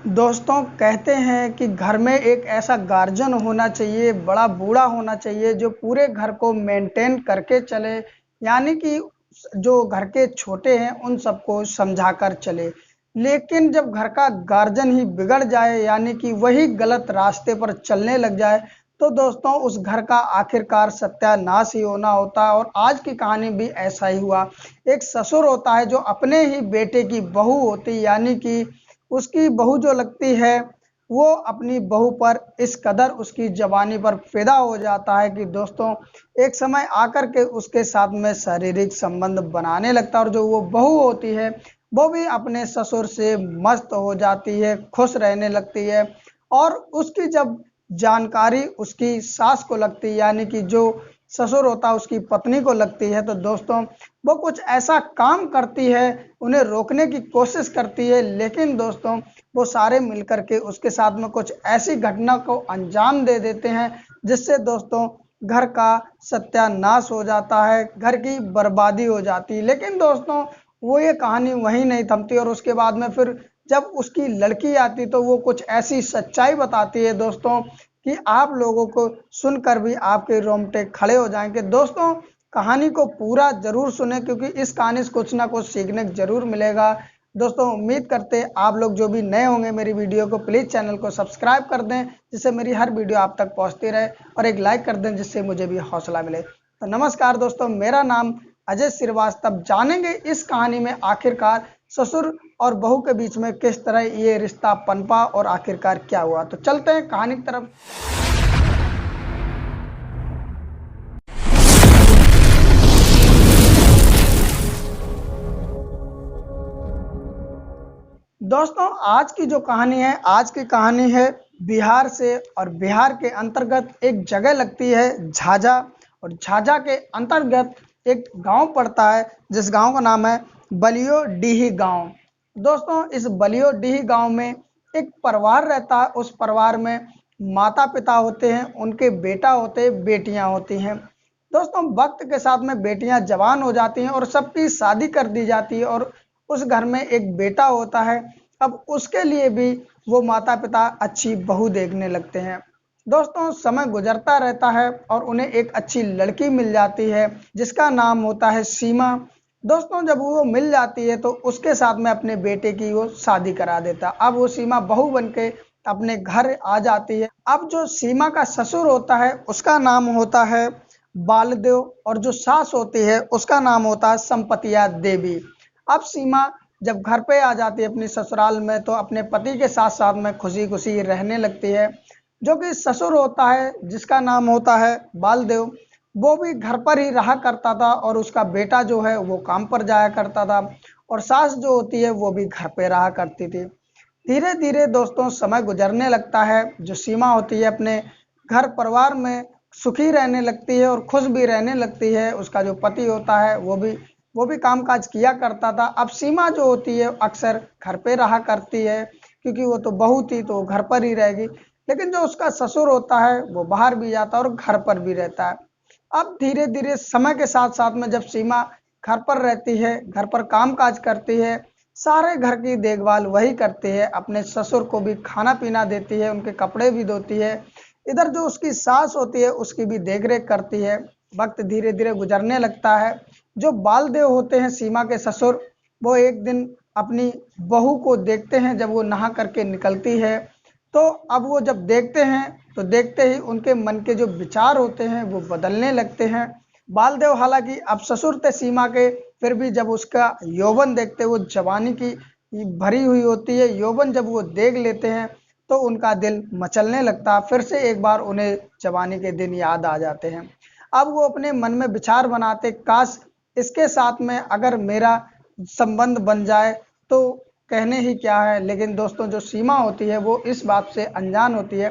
दोस्तों कहते हैं कि घर में एक ऐसा गार्जियन होना चाहिए, बड़ा बूढ़ा होना चाहिए जो पूरे घर को मेंटेन करके चले, यानी कि जो घर के छोटे हैं उन सबको समझा कर चले। लेकिन जब घर का गार्जियन ही बिगड़ जाए, यानी कि वही गलत रास्ते पर चलने लग जाए, तो दोस्तों उस घर का आखिरकार सत्यानाश ही होना होता है। और आज की कहानी भी ऐसा ही हुआ। एक ससुर होता है जो अपने ही बेटे की बहू होती, यानी कि उसकी बहू जो लगती है, वो अपनी बहू पर इस कदर उसकी जवानी पर फिदा हो जाता है कि दोस्तों एक समय आकर के उसके साथ में शारीरिक संबंध बनाने लगता है। और जो वो बहू होती है वो भी अपने ससुर से मस्त हो जाती है, खुश रहने लगती है। और उसकी जब जानकारी उसकी सास को लगती है, यानी कि जो ससुर होता है उसकी पत्नी को लगती है, तो दोस्तों वो कुछ ऐसा काम करती है, उन्हें रोकने की कोशिश करती है। लेकिन दोस्तों वो सारे मिलकर के उसके साथ में कुछ ऐसी घटना को अंजाम दे देते हैं जिससे दोस्तों घर का सत्यानाश हो जाता है, घर की बर्बादी हो जाती है। लेकिन दोस्तों वो ये कहानी वहीं नहीं थमती, और उसके बाद में फिर जब उसकी लड़की आती तो वो कुछ ऐसी सच्चाई बताती है दोस्तों कि आप लोगों को सुनकर भी आपके रोंगटे खड़े हो जाएंगे। दोस्तों कहानी को पूरा जरूर सुने, क्योंकि इस कहानी से कुछ ना कुछ सीखने को जरूर मिलेगा। दोस्तों उम्मीद करते आप लोग जो भी नए होंगे मेरी वीडियो को प्लीज़ चैनल को सब्सक्राइब कर दें, जिससे मेरी हर वीडियो आप तक पहुंचती रहे, और एक लाइक कर दें जिससे मुझे भी हौसला मिले। तो नमस्कार दोस्तों, मेरा नाम अजय श्रीवास्तव। जानेंगे इस कहानी में आखिरकार ससुर और बहू के बीच में किस तरह ये रिश्ता पनपा और आखिरकार क्या हुआ। तो चलते हैं कहानी की तरफ। दोस्तों आज की जो कहानी है, आज की कहानी है बिहार से। और बिहार के अंतर्गत एक जगह लगती है झाझा, और झाझा के अंतर्गत एक गांव पड़ता है जिस गांव का नाम है बलियो डीही गांव। दोस्तों इस बलियो डीही गांव में एक परिवार रहता है। उस परिवार में माता पिता होते हैं, उनके बेटा होते हैं, बेटियां होती हैं। दोस्तों वक्त के साथ में बेटियां जवान हो जाती हैं और सबकी शादी कर दी जाती है, और उस घर में एक बेटा होता है। अब उसके लिए भी वो माता पिता अच्छी बहू देखने लगते हैं। दोस्तों समय गुजरता रहता है और उन्हें एक अच्छी लड़की मिल जाती है जिसका नाम होता है सीमा। दोस्तों जब वो मिल जाती है तो उसके साथ में अपने बेटे की वो शादी करा देता। अब वो सीमा बहू बन के अपने घर आ जाती है। अब जो सीमा का ससुर होता है उसका नाम होता है बालदेव, और जो सास होती है उसका नाम होता है संपतिया देवी। अब सीमा जब घर पे आ जाती है अपनी ससुराल में, तो अपने पति के साथ साथ में खुशी खुशी रहने लगती है। जो कि ससुर होता है जिसका नाम होता है बालदेव, वो भी घर पर ही रहा करता था, और उसका बेटा जो है वो काम पर जाया करता था, और सास जो होती है वो भी घर पे रहा करती थी। धीरे धीरे दोस्तों समय गुजरने लगता है। जो सीमा होती है अपने घर परिवार में सुखी रहने लगती है और खुश भी रहने लगती है। उसका जो पति होता है वो भी कामकाज किया करता था। अब सीमा जो होती है अक्सर घर पे रहा करती है, क्योंकि वो तो बहू थी तो घर पर ही रहेगी। लेकिन जो उसका ससुर होता है वो बाहर भी जाता है और घर पर भी रहता है। अब धीरे धीरे समय के साथ साथ में जब सीमा घर पर रहती है, घर पर काम काज करती है, सारे घर की देखभाल वही करती है, अपने ससुर को भी खाना पीना देती है, उनके कपड़े भी धोती है। इधर जो उसकी सास होती है उसकी भी देख रेख करती है। वक्त धीरे धीरे गुजरने लगता है। जो बालदेव होते हैं सीमा के ससुर, वो एक दिन अपनी बहू को देखते हैं जब वो नहा करके निकलती है। तो अब वो जब देखते हैं तो देखते ही उनके मन के जो विचार होते हैं वो बदलने लगते हैं। बालदेव हालांकि अब ससुर थे सीमा के, फिर भी जब उसका यौवन देखते, वो जवानी की भरी हुई होती है, यौवन जब वो देख लेते हैं तो उनका दिल मचलने लगता है। फिर से एक बार उन्हें जवानी के दिन याद आ जाते हैं। अब वो अपने मन में विचार बनाते, काश इसके साथ में अगर मेरा संबंध बन जाए तो कहने ही क्या है। लेकिन दोस्तों जो सीमा होती है वो इस बात से अनजान होती है।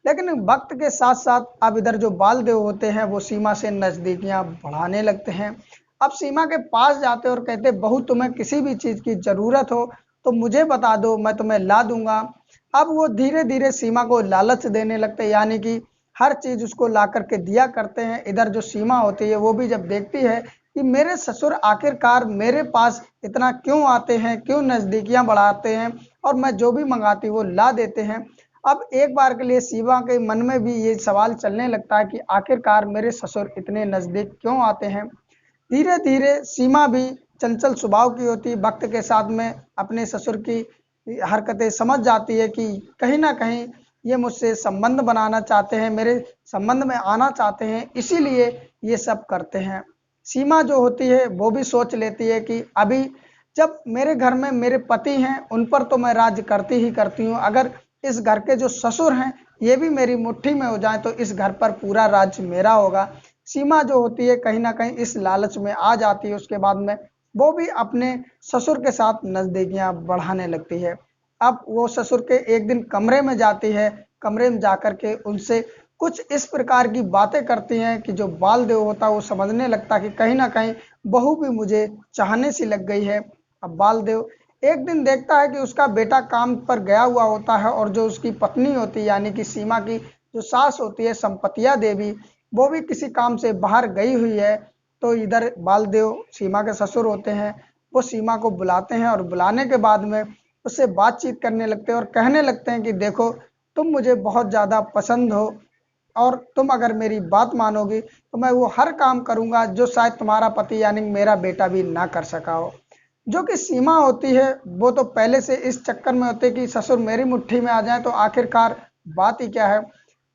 लेकिन वक्त के साथ साथ अब इधर जो बालदेव होते हैं वो सीमा से नज़दीकियां बढ़ाने लगते हैं। अब सीमा के पास जाते और कहते, बहू तुम्हें किसी भी चीज़ की ज़रूरत हो तो मुझे बता दो, मैं तुम्हें ला दूंगा। अब वो धीरे धीरे सीमा को लालच देने लगते हैं, यानी कि हर चीज़ उसको ला करके दिया करते हैं। इधर जो सीमा होती है वो भी जब देखती है कि मेरे ससुर आखिरकार मेरे पास इतना क्यों आते हैं, क्यों नज़दीकियां बढ़ाते हैं, और मैं जो भी मंगाती वो ला देते हैं। अब एक बार के लिए सीमा के मन में भी ये सवाल चलने लगता है कि आखिरकार मेरे ससुर इतने नज़दीक क्यों आते हैं। धीरे धीरे सीमा भी चंचल स्वभाव की होती, वक्त के साथ में अपने ससुर की हरकतें समझ जाती है कि कहीं ना कहीं ये मुझसे संबंध बनाना चाहते हैं, मेरे संबंध में आना चाहते हैं, इसीलिए ये सब करते हैं। सीमा जो होती है वो भी सोच लेती है कि अभी जब मेरे घर में मेरे पति हैं उन पर तो मैं राज्य करती ही करती हूँ, अगर इस घर के जो ससुर हैं ये भी मेरी मुट्ठी में हो जाए तो इस घर पर पूरा राज्य मेरा होगा। सीमा जो होती है कहीं ना कहीं इस लालच में आ जाती है। उसके बाद में वो भी अपने ससुर के साथ नज़दीकियां बढ़ाने लगती है। अब वो ससुर के एक दिन कमरे में जाती है, कमरे में जाकर के उनसे कुछ इस प्रकार की बातें करती हैं कि जो बालदेव होता है वो समझने लगता कि कहीं ना कहीं बहू भी मुझे चाहने सी लग गई है। अब बालदेव एक दिन देखता है कि उसका बेटा काम पर गया हुआ होता है और जो उसकी पत्नी होती है यानी कि सीमा की जो सास होती है संपतिया देवी, वो भी किसी काम से बाहर गई हुई है। तो इधर बालदेव सीमा के ससुर होते हैं, वो सीमा को बुलाते हैं और बुलाने के बाद में उससे बातचीत करने लगते हैं और कहने लगते हैं कि देखो, तुम मुझे बहुत ज़्यादा पसंद हो और तुम अगर मेरी बात मानोगी तो मैं वो हर काम करूंगा जो शायद तुम्हारा पति यानी मेरा बेटा भी ना कर सका हो। जो कि सीमा होती है वो तो पहले से इस चक्कर में होती है कि ससुर मेरी मुट्ठी में आ जाए तो आखिरकार बात ही क्या है।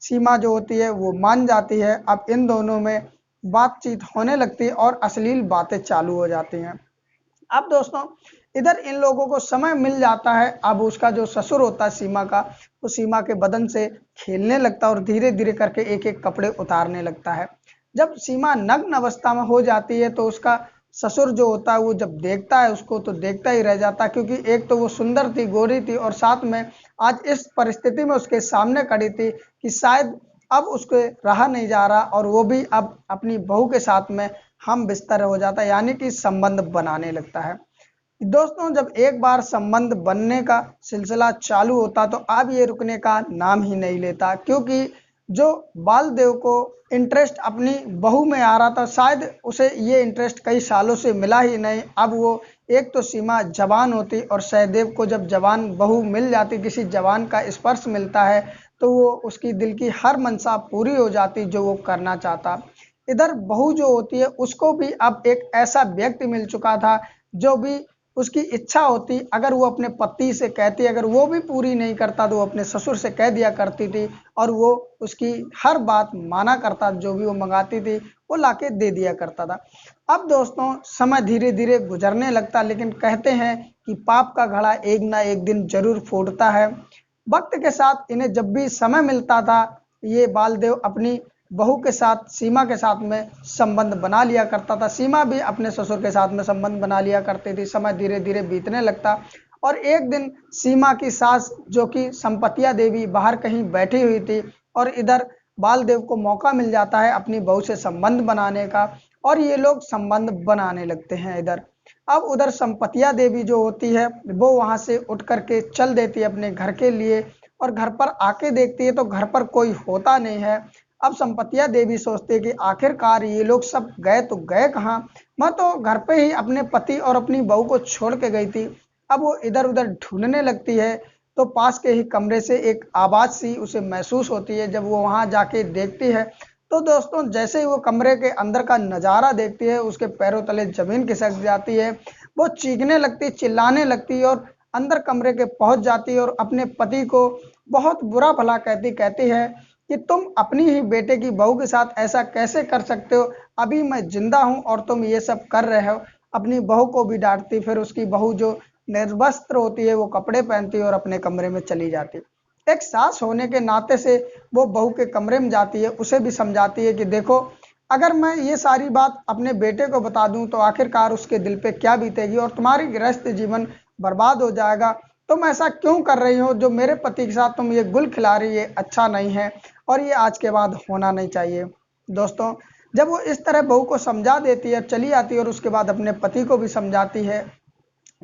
सीमा जो होती है वो मान जाती है। अब इन दोनों में बातचीत होने लगती है और अश्लील बातें चालू हो जाती हैं। अब दोस्तों इधर इन लोगों को समय मिल जाता है। अब उसका जो ससुर होता है सीमा का, वो सीमा के बदन से खेलने लगता है और धीरे धीरे करके एक एक कपड़े उतारने लगता है। जब सीमा नग्न अवस्था में हो जाती है तो उसका ससुर जो होता है वो जब देखता है उसको तो देखता ही रह जाता है, क्योंकि एक तो वो सुंदर थी, गोरी थी और साथ में आज इस परिस्थिति में उसके सामने खड़ी थी कि शायद अब उसके रहा नहीं जा रहा और वो भी अब अपनी बहू के साथ में हम बिस्तर हो जाता है यानी कि संबंध बनाने लगता है। दोस्तों जब एक बार संबंध बनने का सिलसिला चालू होता तो अब ये रुकने का नाम ही नहीं लेता, क्योंकि जो बालदेव को इंटरेस्ट अपनी बहू में आ रहा था शायद उसे ये इंटरेस्ट कई सालों से मिला ही नहीं। अब वो एक तो सीमा जवान होती और सहदेव को जब जवान बहू मिल जाती, किसी जवान का स्पर्श मिलता है तो वो उसकी दिल की हर मंशा पूरी हो जाती जो वो करना चाहता। इधर बहू जो होती है उसको भी अब एक ऐसा व्यक्ति मिल चुका था जो भी उसकी इच्छा होती, अगर वो अपने पति से कहती, अगर वो भी पूरी नहीं करता तो वो अपने ससुर से कह दिया करती थी और वो उसकी हर बात माना करता, जो भी वो मंगाती थी वो लाके दे दिया करता था। अब दोस्तों समय धीरे धीरे गुजरने लगता, लेकिन कहते हैं कि पाप का घड़ा एक ना एक दिन जरूर फूटता है। वक्त के साथ इन्हें जब भी समय मिलता था ये बालदेव अपनी बहू के साथ सीमा के साथ में संबंध बना लिया करता था, सीमा भी अपने ससुर के साथ में संबंध बना लिया करती थी। समय धीरे धीरे बीतने लगता और एक दिन सीमा की सास जो कि संपतिया देवी बाहर कहीं बैठी हुई थी और इधर बालदेव को मौका मिल जाता है अपनी बहू से संबंध बनाने का और ये लोग संबंध बनाने लगते हैं इधर। अब उधर संपतिया देवी जो होती है वो वहां से उठ करके चल देती है अपने घर के लिए और घर पर आके देखती है तो घर पर कोई होता नहीं है। अब संपतिया देवी सोचती है कि आखिरकार ये लोग सब गए तो गए कहाँ, मैं तो घर पे ही अपने पति और अपनी बहू को छोड़ के गई थी। अब वो इधर उधर ढूंढने लगती है तो पास के ही कमरे से एक आवाज सी उसे महसूस होती है। जब वो वहां जाके देखती है तो दोस्तों जैसे ही वो कमरे के अंदर का नज़ारा देखती है उसके पैरों तले जमीन खिसक जाती है। वो चीखने लगती, चिल्लाने लगती है और अंदर कमरे के पहुंच जाती है और अपने पति को बहुत बुरा भला कहती कहती है कि तुम अपनी ही बेटे की बहू के साथ ऐसा कैसे कर सकते हो, अभी मैं जिंदा हूं और तुम ये सब कर रहे हो। अपनी बहू को भी डांटती, फिर उसकी बहू जो निर्वस्त्र होती है वो कपड़े पहनती है और अपने कमरे में चली जाती। एक सास होने के नाते से वो बहू के कमरे में जाती है, उसे भी समझाती है कि देखो, अगर मैं ये सारी बात अपने बेटे को बता दूं तो आखिरकार उसके दिल पे क्या बीतेगी और तुम्हारी गृहस्थ जीवन बर्बाद हो जाएगा। तुम ऐसा क्यों कर रही हो, जो मेरे पति के साथ तुम ये गुल खिला रही है अच्छा नहीं है और ये आज के बाद होना नहीं चाहिए। दोस्तों जब वो इस तरह बहू को समझा देती है चली आती है और उसके बाद अपने पति को भी समझाती है।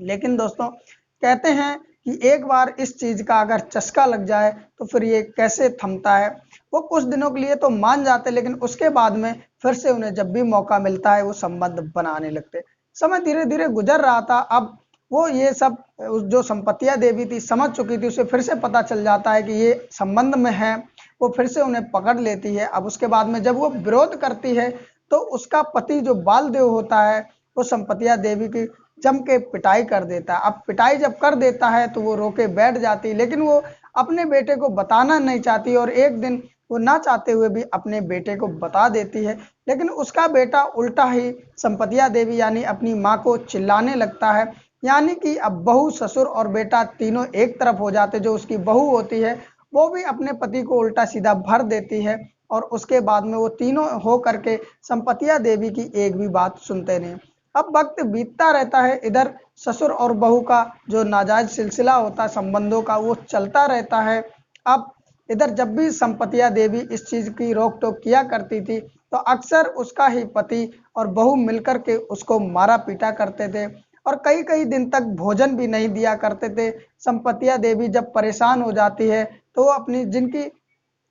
लेकिन दोस्तों कहते हैं कि एक बार इस चीज का अगर चस्का लग जाए तो फिर ये कैसे थमता है। वो कुछ दिनों के लिए तो मान जाते लेकिन उसके बाद में फिर से उन्हें जब भी मौका मिलता है वो संबंध बनाने लगते। समय धीरे धीरे गुजर रहा था। अब वो ये सब जो संपतिया देवी थी समझ चुकी थी, उसे फिर से पता चल जाता है कि ये संबंध में है। वो फिर से उन्हें पकड़ लेती है। अब उसके बाद में जब वो विरोध करती है तो उसका पति जो बालदेव होता है वो संपतिया देवी की जम के पिटाई कर देता है। अब पिटाई जब कर देता है तो वो रोके बैठ जाती है, लेकिन वो अपने बेटे को बताना नहीं चाहती और एक दिन वो ना चाहते हुए भी अपने बेटे को बता देती है। लेकिन उसका बेटा उल्टा ही संपतिया देवी यानी अपनी माँ को चिल्लाने लगता है। यानी कि अब बहू, ससुर और बेटा तीनों एक तरफ हो जाते। जो उसकी बहू होती है वो भी अपने पति को उल्टा सीधा भर देती है और उसके बाद में वो तीनों हो करके संपतिया देवी की एक भी बात सुनते नहीं। अब वक्त बीतता रहता है, इधर ससुर और बहू का जो नाजायज सिलसिला होता है संबंधों का वो चलता रहता है। अब इधर जब भी संपतिया देवी इस चीज की रोक टोक किया करती थी तो अक्सर उसका ही पति और बहू मिलकर के उसको मारा पीटा करते थे और कई कई दिन तक भोजन भी नहीं दिया करते थे। संपतिया देवी जब परेशान हो जाती है तो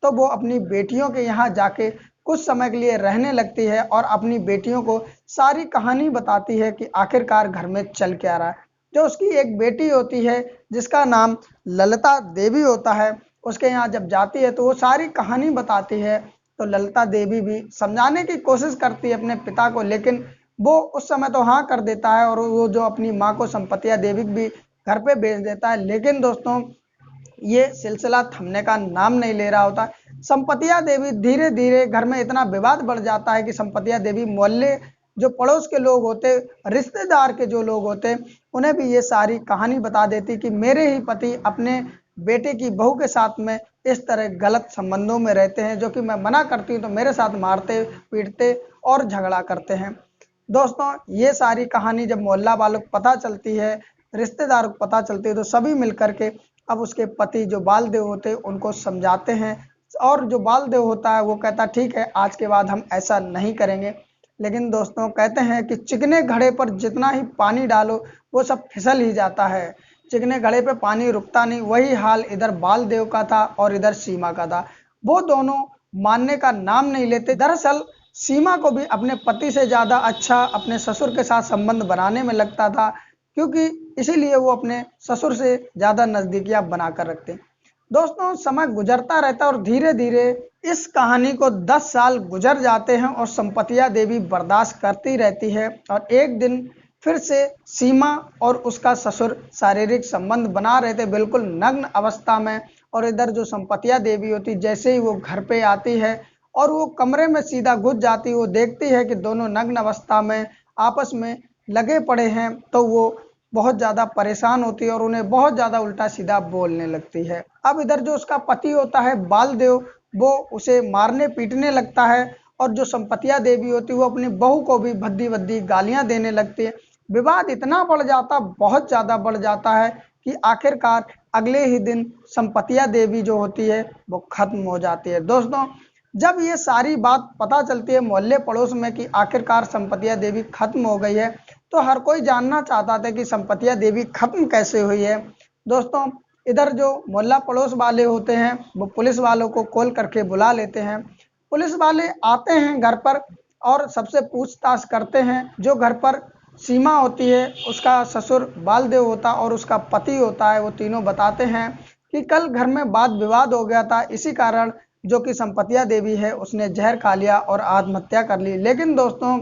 वो अपनी बेटियों के यहाँ जाके कुछ समय के लिए रहने लगती है और अपनी बेटियों को सारी कहानी बताती है कि आखिरकार घर में चल क्या रहा है। जो उसकी एक बेटी होती है जिसका नाम ललिता देवी होता है, उसके यहाँ जब जाती है तो वो सारी कहानी बताती है। तो ललिता देवी भी समझाने की कोशिश करती है अपने पिता को, लेकिन वो उस समय तो हाँ कर देता है और वो जो अपनी माँ को संपतिया देवी भी घर पे भेज देता है। लेकिन दोस्तों ये सिलसिला थमने का नाम नहीं ले रहा होता। संपतिया देवी धीरे धीरे घर में इतना विवाद बढ़ जाता है कि संपतिया देवी मोहल्ले जो पड़ोस के लोग होते, रिश्तेदार के जो लोग होते, उन्हें भी ये सारी कहानी बता देती कि मेरे ही पति अपने बेटे की बहू के साथ में इस तरह गलत संबंधों में रहते हैं, जो कि मैं मना करती हूँ तो मेरे साथ मारते पीटते और झगड़ा करते हैं। दोस्तों ये सारी कहानी जब मोहल्ला वालों को पता चलती है, रिश्तेदारों को पता चलती है, तो सभी मिलकर के अब उसके पति जो बालदेव होते उनको समझाते हैं और जो बालदेव होता है वो कहता ठीक है आज के बाद हम ऐसा नहीं करेंगे। लेकिन दोस्तों कहते हैं कि चिकने घड़े पर जितना ही पानी डालो वो सब फिसल ही जाता है। चिकने घड़े पे पानी रुकता नहीं। वही हाल इधर बालदेव का था और इधर सीमा का था। वो दोनों मानने का नाम नहीं लेते। दरअसल सीमा को भी अपने पति से ज़्यादा अच्छा अपने ससुर के साथ संबंध बनाने में लगता था, क्योंकि इसीलिए वो अपने ससुर से ज़्यादा नज़दीकियाँ बनाकर रखते। दोस्तों समय गुजरता रहता है और धीरे धीरे इस कहानी को 10 साल गुजर जाते हैं और संपतिया देवी बर्दाश्त करती रहती है। और एक दिन फिर से सीमा और उसका ससुर शारीरिक संबंध बना रहे थे बिल्कुल नग्न अवस्था में। और इधर जो संपतिया देवी होती जैसे ही वो घर पे आती है और वो कमरे में सीधा घुस जाती, वो देखती है कि दोनों नग्न अवस्था में आपस में लगे पड़े हैं, तो वो बहुत ज़्यादा परेशान होती है और उन्हें बहुत ज़्यादा उल्टा सीधा बोलने लगती है। अब इधर जो उसका पति होता है बालदेव, वो उसे मारने पीटने लगता है और जो संपतिया देवी होती है वो अपनी बहू को भी भद्दी भद्दी गालियां देने लगती है। विवाद इतना बढ़ जाता, बहुत ज़्यादा बढ़ जाता है कि आखिरकार अगले ही दिन संपतिया देवी जो होती है वो खत्म हो जाती है। दोस्तों जब ये सारी बात पता चलती है मोहल्ले पड़ोस में कि आखिरकार संपतिया देवी खत्म हो गई है, तो हर कोई जानना चाहता था कि संपतिया देवी खत्म कैसे हुई है। दोस्तों इधर जो मोहल्ला पड़ोस वाले होते हैं वो पुलिस वालों को कॉल करके बुला लेते हैं। पुलिस वाले आते हैं घर पर और सबसे पूछताछ करते हैं। जो घर पर सीमा होती है, उसका ससुर बालदेव होता और उसका पति होता है, वो तीनों बताते हैं कि कल घर में वाद विवाद हो गया था, इसी कारण जो कि संपतिया देवी है उसने जहर खा लिया और आत्महत्या कर ली। लेकिन दोस्तों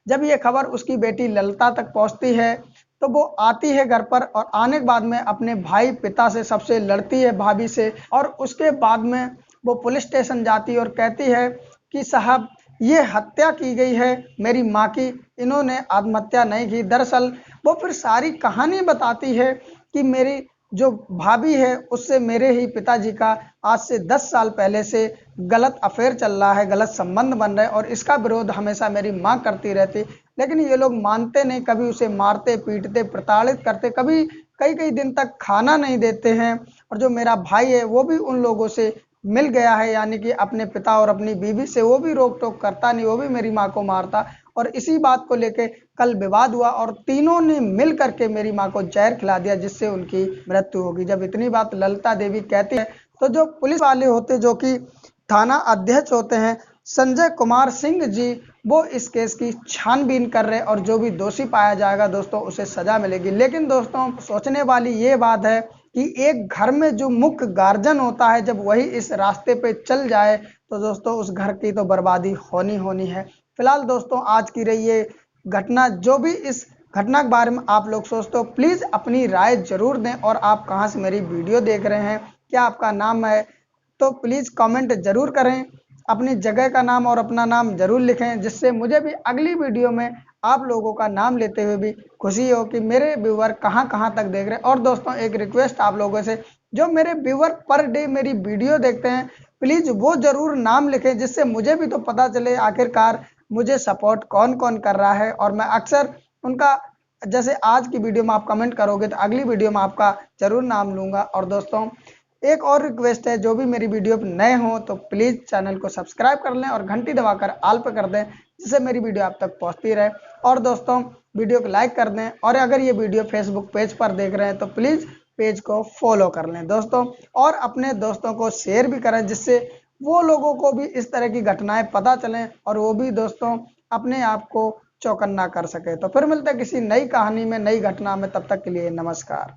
जब ये खबर उसकी बेटी ललिता तक पहुंचती है तो वो आती है घर पर और आने के बाद में अपने भाई पिता से सबसे लड़ती है, भाभी से। और उसके बाद में वो पुलिस स्टेशन जाती है और कहती है कि साहब ये हत्या की गई है मेरी माँ की, इन्होंने आत्महत्या नहीं की। दरअसल वो फिर सारी कहानी बताती है कि मेरी जो भाभी है उससे मेरे ही पिताजी का आज से 10 साल पहले से गलत अफेयर चल रहा है, गलत संबंध बन रहे हैं और इसका विरोध हमेशा मेरी माँ करती रहती, लेकिन ये लोग मानते नहीं। कभी उसे मारते पीटते प्रताड़ित करते, कभी कई कई दिन तक खाना नहीं देते हैं। और जो मेरा भाई है वो भी उन लोगों से मिल गया है, यानी कि अपने पिता और अपनी बीवी से, वो भी रोक टोक करता नहीं, वो भी मेरी माँ को मारता। और इसी बात को लेके कल विवाद हुआ और तीनों ने मिल करके मेरी माँ को जहर खिला दिया जिससे उनकी मृत्यु होगी। जब इतनी बात ललिता देवी कहती है तो जो पुलिस वाले होते, जो कि थाना अध्यक्ष होते हैं, संजय कुमार सिंह जी वो इस केस की छानबीन कर रहे हैं और जो भी दोषी पाया जाएगा दोस्तों उसे सजा मिलेगी। लेकिन दोस्तों सोचने वाली ये बात है कि एक घर में जो मुख्य गार्जियन होता है जब वही इस रास्ते पे चल जाए तो दोस्तों उस घर की तो बर्बादी होनी होनी है। फिलहाल दोस्तों आज की रही ये घटना, जो भी इस घटना के बारे में आप लोग सोचते हो प्लीज़ अपनी राय जरूर दें। और आप कहाँ से मेरी वीडियो देख रहे हैं, क्या आपका नाम है, तो प्लीज़ कमेंट जरूर करें, अपनी जगह का नाम और अपना नाम जरूर लिखें, जिससे मुझे भी अगली वीडियो में आप लोगों का नाम लेते हुए भी खुशी हो कि मेरे व्यूवर कहाँ कहाँ तक देख रहे हैं। और दोस्तों एक रिक्वेस्ट आप लोगों से, जो मेरे व्यूवर पर डे मेरी वीडियो देखते हैं प्लीज़ वो ज़रूर नाम लिखें, जिससे मुझे भी तो पता चले आखिरकार मुझे सपोर्ट कौन कौन कर रहा है। और मैं अक्सर उनका, जैसे आज की वीडियो में आप कमेंट करोगे तो अगली वीडियो में आपका जरूर नाम लूँगा। और दोस्तों एक और रिक्वेस्ट है, जो भी मेरी वीडियो पर नए हो तो प्लीज़ चैनल को सब्सक्राइब कर लें और घंटी दबाकर ऑल पे कर दें, जिससे मेरी वीडियो आप तक पहुंचती रहे। और दोस्तों वीडियो को लाइक कर दें, और अगर ये वीडियो फेसबुक पेज पर देख रहे हैं तो प्लीज़ पेज को फॉलो कर लें दोस्तों, और अपने दोस्तों को शेयर भी करें, जिससे वो लोगों को भी इस तरह की घटनाएं पता चलें और वो भी दोस्तों अपने आप को चौकन्ना कर सके। तो फिर मिलते हैं किसी नई कहानी में, नई घटना में, तब तक के लिए नमस्कार।